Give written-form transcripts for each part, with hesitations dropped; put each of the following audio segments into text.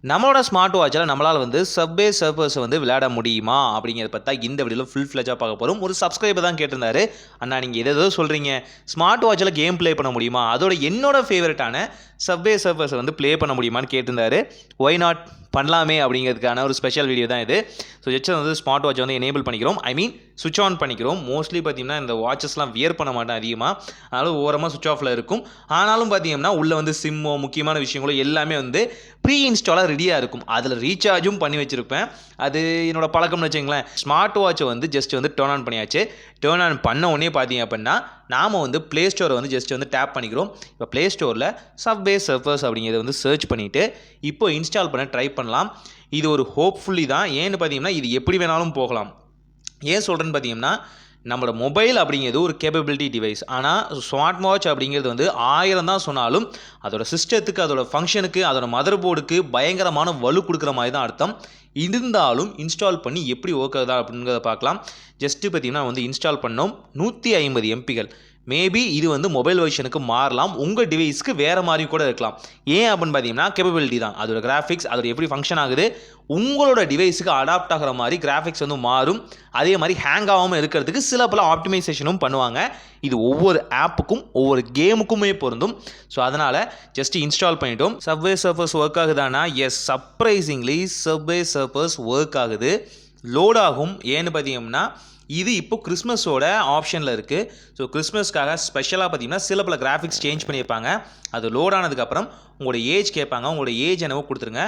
நம்மளோட ஸ்மார்ட் வாட்சில் நம்மளால் வந்து சப்வே சர்ஃபர்ஸை வந்து விளையாட முடியுமா அப்படிங்கிறத பார்த்தா இந்த வீடியோவில் ஃபுல் ஃப்ளெஜாக பார்க்க போகிறோம். ஒரு சப்ஸ்கிரைபர் தான் கேட்டிருந்தாரு, அண்ணா நீங்கள் எதோ சொல்கிறீங்க, ஸ்மார்ட் வாட்சில் கேம் ப்ளே பண்ண முடியுமா, அதோட என்னோட ஃபேவரட்டான சப்வே சர்ஃபர்ஸை வந்து ப்ளே பண்ண முடியுமான்னு கேட்டிருந்தாரு. ஒய் நாட், பண்ணலாமே அப்படிங்கிறதுக்கான ஒரு ஸ்பெஷல் வீடியோ தான் இது. ஸோ வந்து ஸ்மார்ட் வாட்சை வந்து எனேபிள் பண்ணிக்கிறோம், சுவிட்ச் ஆன் பண்ணிக்கிறோம். மோஸ்ட்லி பார்த்தீங்கன்னா இந்த வாட்சஸ்லாம் வியர் பண்ண மாட்டேன் அதிகமாக, அதனால் ஓரமாக சுவிட்ச் ஆஃபில் இருக்கும். ஆனாலும் பார்த்தீங்கன்னா உள்ளே வந்து சிம்மோ முக்கியமான விஷயங்களோ எல்லாமே வந்து ப்ரீ இன்ஸ்டாலாக ரெடியாக இருக்கும். அதில் ரீசார்ஜும் பண்ணி வச்சுருப்பேன். அது என்னோடய பழக்கம்னு வச்சுங்களேன். ஸ்மார்ட் வாட்சை வந்து ஜஸ்ட் வந்து டர்ன் ஆன் பண்ணியாச்சு. டர்ன் ஆன் பண்ண உடனே பார்த்தீங்க அப்படின்னா நாம் வந்து ப்ளே ஸ்டோரை வந்து ஜஸ்ட் வந்து டேப் பண்ணிக்கிறோம். இப்போ ப்ளே ஸ்டோரில் சப்வே சர்ஃபர்ஸ் அப்படிங்கிறத வந்து சர்ச் பண்ணிவிட்டு இப்போ இன்ஸ்டால் பண்ண ட்ரை பண்ணலாம். இது ஒரு ஹோப்ஃபுல்லி தான். ஏன்னு பார்த்தீங்கன்னா இது எப்படி வேணாலும் போகலாம். ஏன் சொல்கிறேன்னு பார்த்தீங்கன்னா நம்மளோட மொபைல் அப்படிங்கிறது ஒரு கேப்பபிலிட்டி டிவைஸ். ஆனால் ஸ்மார்ட் வாட்ச் அப்படிங்கிறது வந்து 1000 தான் சொன்னாலும் அதோட சிஸ்டத்துக்கு, அதோட ஃபங்க்ஷனுக்கு, அதோட மதர் போர்டுக்கு பயங்கரமான வலு கொடுக்குற மாதிரி தான் அர்த்தம். இருந்தாலும் இன்ஸ்டால் பண்ணி எப்படி ஒர்க் ஆகுதா அப்படிங்கிறத பார்க்கலாம். ஜஸ்ட்டு பார்த்தீங்கன்னா வந்து இன்ஸ்டால் பண்ணோம். 150 MPகள். மேபி இது வந்து மொபைல் வெர்ஷனுக்கு மாறலாம், உங்கள் டிவைஸ்க்கு வேறு மாதிரி கூட இருக்கலாம். ஏன் அப்படின்னு பார்த்தீங்கன்னா கேப்பபிலிட்டி தான். அதோட கிராஃபிக்ஸ், அதோட எப்படி ஃபங்க்ஷன் ஆகுது, உங்களோட டிவைஸுக்கு அடாப்ட் ஆகிற மாதிரி கிராஃபிக்ஸ் வந்து மாறும். அதே மாதிரி ஹேங் ஆகாமல் இருக்கிறதுக்கு சில பல ஆப்டிமைசேஷனும் பண்ணுவாங்க. இது ஒவ்வொரு ஆப்புக்கும் ஒவ்வொரு கேமுக்குமே பொருந்தும். ஸோ அதனால் ஜஸ்ட் இன்ஸ்டால் பண்ணிட்டோம். சப்வே சர்ஃபர்ஸ் ஒர்க் ஆகுதானா? Yes, surprisingly subway surfers work ஆகுது, லோட் ஆகும். ஏன்னு பார்த்தீங்கன்னா இது இப்போ கிறிஸ்மஸோட ஆப்ஷனில் இருக்குது. ஸோ கிறிஸ்மஸ்க்காக ஸ்பெஷலாக பார்த்தீங்கன்னா சில பல கிராஃபிக்ஸ் சேஞ்ச் பண்ணியிருப்பாங்க. அது லோட் ஆனதுக்கப்புறம் உங்களோட ஏஜ் கேட்பாங்க. உங்களோட ஏஜ் என்னவோ கொடுத்துருங்க.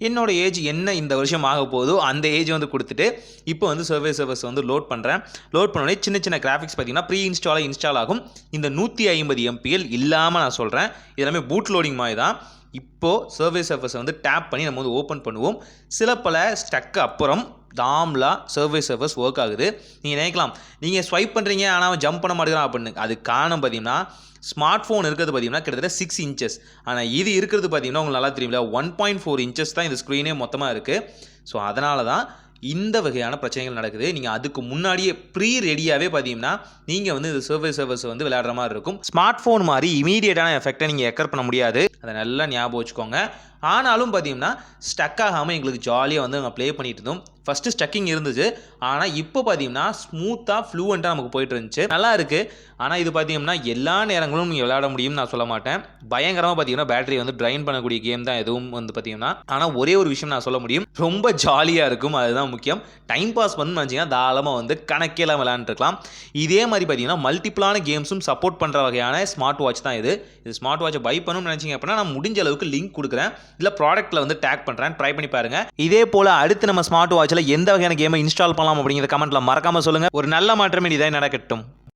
என்னோடய ஏஜ் என்ன இந்த வருஷம் ஆக போதோ அந்த ஏஜ் வந்து கொடுத்துட்டு இப்போ வந்து சர்வே சர்வர்ஸ் வந்து லோட் பண்ணுறேன். லோட் பண்ணோடனே சின்ன சின்ன கிராஃபிக்ஸ் பார்த்தீங்கன்னா ப்ரீ இன்ஸ்டாலாக இன்ஸ்டால் ஆகும். இந்த 150 MPL இல்லாமல் நான் சொல்கிறேன், இதெல்லாமே பூட் லோடிங் மாதிரி தான். இப்போது சர்வே சர்வர்ஸை வந்து டேப் பண்ணி நம்ம வந்து ஓப்பன் பண்ணுவோம். சில பல ஸ்டக்கு அப்புறம் தாம்லா சர்வே சர்வர்ஸ் ஒர்க் ஆகுது. நீங்கள் நினைக்கலாம், நீங்கள் ஸ்வைப் பண்ணுறீங்க ஆனால் ஜம்ப் பண்ண மாட்டேங்கிறான் அப்படின்னு. அது காரணம் பார்த்தீங்கன்னா ஸ்மார்ட் ஃபோன் இருக்கிறது பார்த்தீங்கன்னா கிட்டத்தட்ட 6 inches. ஆனால் இது இருக்கிறது பார்த்தீங்கன்னா உங்களுக்கு நல்லா தெரியுங்களா, 1.4 inches தான் இந்த ஸ்க்ரீனே மொத்தமாக இருக்குது. ஸோ அதனால தான் இந்த வகையான பிரச்சனைகள் நடக்குது. நீங்கள் அதுக்கு முன்னாடியே ப்ரீ ரெடியாகவே பார்த்தீங்கன்னா நீங்கள் வந்து இந்த சர்வே சர்வர்ஸ் வந்து விளையாடுற மாதிரி இருக்கும். ஸ்மார்ட் ஃபோன் மாதிரி இமீடியட்டான எஃபெக்டை நீங்கள் எக்கர் பண்ண முடியாது, அதை நல்லா ஞாபகம் வச்சுக்கோங்க. ஆனாலும் பார்த்தீங்கன்னா ஸ்டக் ஆகாமல் எங்களுக்கு ஜாலியாக வந்து நாங்கள் ப்ளே பண்ணிட்டு இருந்தோம். ஃபஸ்ட்டு ஸ்டக்கிங் இருந்துச்சு, ஆனால் இப்போ பார்த்தீங்கன்னா ஸ்மூத்தாக ஃப்ளூவெண்ட்டாக நமக்கு போயிட்டு இருந்துச்சு. நல்லா இருக்குது. ஆனால் இது பார்த்தீங்கன்னா எல்லா நேரங்களும் நீங்கள் விளையாட முடியும்னு நான் சொல்ல மாட்டேன். பயங்கரமாக பார்த்தீங்கன்னா பேட்டரி வந்து ட்ரைன் பண்ணக்கூடிய கேம் தான் எதுவும் வந்து பார்த்தீங்கன்னா. ஆனால் ஒரே ஒரு விஷயம் நான் சொல்ல முடியும், ரொம்ப ஜாலியாக இருக்கும், அதுதான் முக்கியம். டைம் பாஸ் பண்ணணும்னு நினச்சிங்கன்னா தாராளமாக வந்து கணக்கெல்லாம் விளையாண்டுருக்கலாம். இதே மாதிரி பார்த்தீங்கன்னா மல்டிபிளான கேம்ஸும் சப்போர்ட் பண்ணுற வகையான ஸ்மார்ட் வாட்ச் தான் இது. ஸ்மார்ட் வாட்சை பை பண்ணணும்னு நினச்சிங்க அப்படின்னா நான் முடிஞ்ச அளவுக்கு லிங்க் கொடுக்குறேன், இல்லை ப்ராடக்ட்டில் வந்து டேக் பண்ணுறேன், ட்ரை பண்ணி பாருங்கள். இதே போல் அடுத்து நம்ம ஸ்மார்ட் வாட்சில் எந்த வகையான கேமை இன்ஸ்டால் பண்ணலாம் அப்படிங்கிற கமெண்ட்டில் மறக்காமல் சொல்லுங்கள். ஒரு நல்ல மாற்றமே இதாக நடக்கட்டும்.